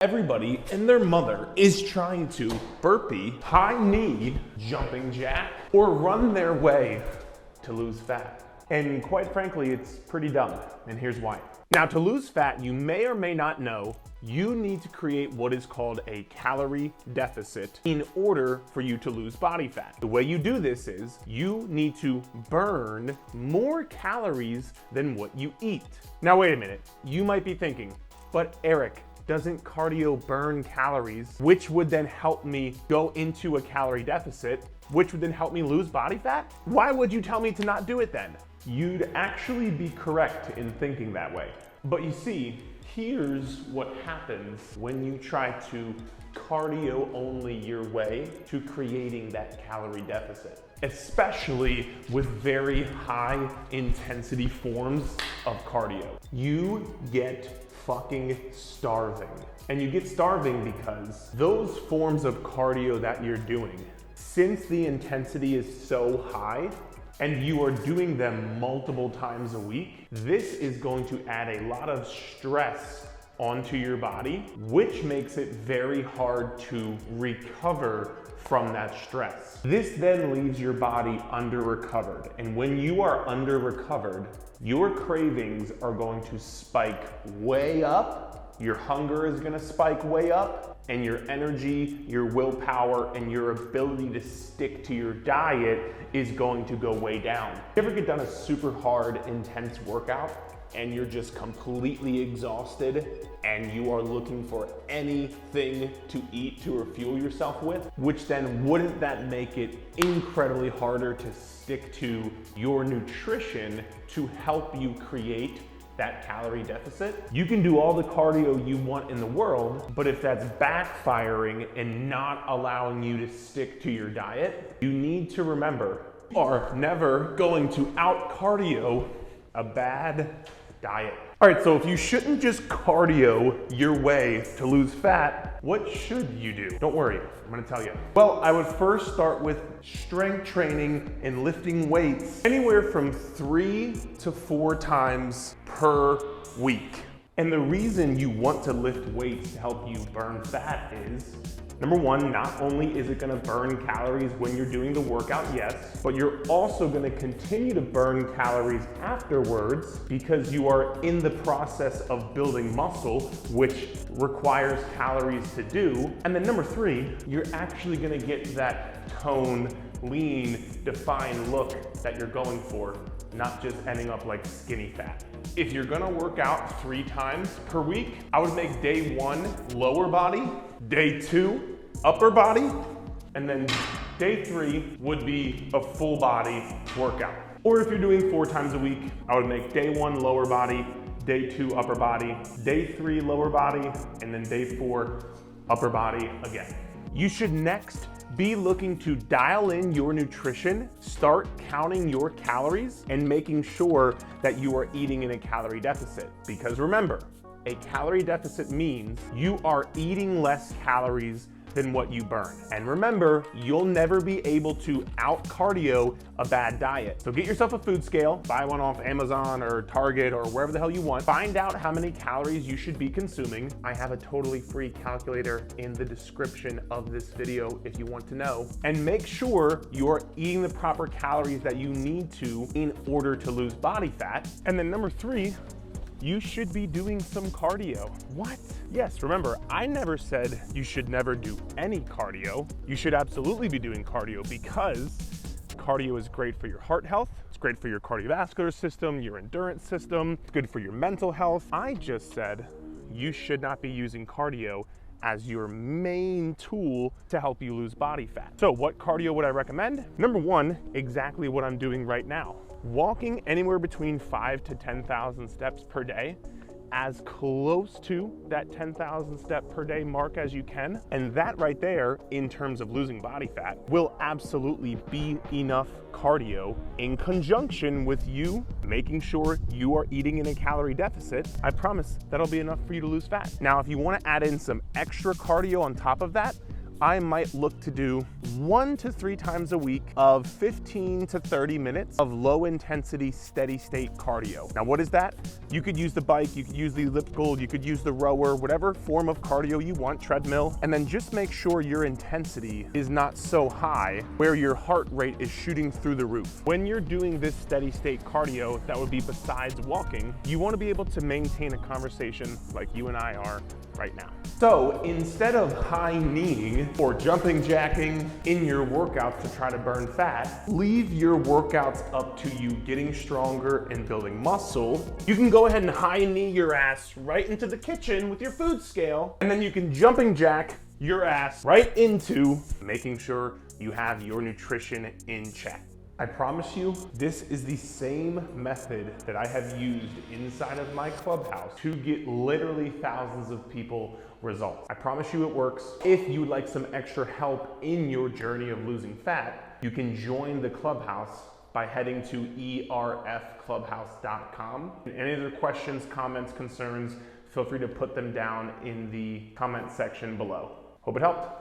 Everybody and their mother is trying to burpee, high knee, jumping jack, or run their way to lose fat. And quite frankly, it's pretty dumb, and here's why. Now, to lose fat, you may or may not know, you need to create what is called a calorie deficit in order for you to lose body fat. The way you do this is you need to burn more calories than what you eat. Now, wait a minute. You might be thinking, but Eric, doesn't cardio burn calories, which would then help me go into a calorie deficit, which would then help me lose body fat? Why would you tell me to not do it then? You'd actually be correct in thinking that way. But you see, here's what happens when you try to cardio only your way to creating that calorie deficit, especially with very high intensity forms of cardio. You get fucking starving. And you get starving because those forms of cardio that you're doing, since the intensity is so high and you are doing them multiple times a week, this is going to add a lot of stress onto your body, which makes it very hard to recover from that stress. This then leaves your body under-recovered. And when you are under-recovered, your cravings are going to spike way up, your hunger is gonna spike way up, and your energy, your willpower, and your ability to stick to your diet is going to go way down. You ever get done a super hard, intense workout and you're just completely exhausted and you are looking for anything to eat to refuel yourself with, which then wouldn't that make it incredibly harder to stick to your nutrition to help you create that calorie deficit? You can do all the cardio you want in the world, but if that's backfiring and not allowing you to stick to your diet, you need to remember, you are never going to out cardio a bad diet. All right, so if you shouldn't just cardio your way to lose fat, what should you do? Don't worry, I'm gonna tell you. Well, I would first start with strength training and lifting weights anywhere from 3 to 4 times per week. And the reason you want to lift weights to help you burn fat is, number one, not only is it gonna burn calories when you're doing the workout, yes, but you're also gonna continue to burn calories afterwards because you are in the process of building muscle, which requires calories to do. And then number 3, you're actually gonna get that tone, lean, defined look that you're going for, not just ending up like skinny fat. If you're gonna work out 3 times per week, I would make day 1 lower body, day 2 upper body, and then day 3 would be a full body workout. Or if you're doing 4 times a week, I would make day 1 lower body, day 2 upper body, day 3 lower body, and then day 4 upper body again. You should next be looking to dial in your nutrition, start counting your calories, and making sure that you are eating in a calorie deficit. Because remember, a calorie deficit means you are eating less calories than what you burn. And remember, you'll never be able to out cardio a bad diet. So get yourself a food scale, buy one off Amazon or Target or wherever the hell you want. Find out how many calories you should be consuming. I have a totally free calculator in the description of this video if you want to know. And make sure you're eating the proper calories that you need to in order to lose body fat. And then number 3, you should be doing some cardio. What? Yes, remember, I never said you should never do any cardio. You should absolutely be doing cardio because cardio is great for your heart health. It's great for your cardiovascular system, your endurance system. It's good for your mental health. I just said you should not be using cardio as your main tool to help you lose body fat. So what cardio would I recommend? Number 1, exactly what I'm doing right now. Walking anywhere between 5 to 10,000 steps per day, as close to that 10,000 step per day mark as you can. And that right there, in terms of losing body fat, will absolutely be enough cardio in conjunction with you making sure you are eating in a calorie deficit. I promise that'll be enough for you to lose fat. Now, if you want to add in some extra cardio on top of that, I might look to do 1 to 3 times a week of 15 to 30 minutes of low intensity, steady state cardio. Now, what is that? You could use the bike, you could use the elliptical, you could use the rower, whatever form of cardio you want, treadmill, and then just make sure your intensity is not so high where your heart rate is shooting through the roof. When you're doing this steady state cardio, that would be besides walking, you want to be able to maintain a conversation like you and I are right now. So instead of high kneeing or jumping jacking in your workouts to try to burn fat, leave your workouts up to you getting stronger and building muscle. You can go ahead and high knee your ass right into the kitchen with your food scale, and then you can jumping jack your ass right into making sure you have your nutrition in check. I promise you, this is the same method that I have used inside of my clubhouse to get literally thousands of people results. I promise you it works. If you would like some extra help in your journey of losing fat, you can join the clubhouse by heading to erfclubhouse.com. Any other questions, comments, concerns, feel free to put them down in the comment section below. Hope it helped.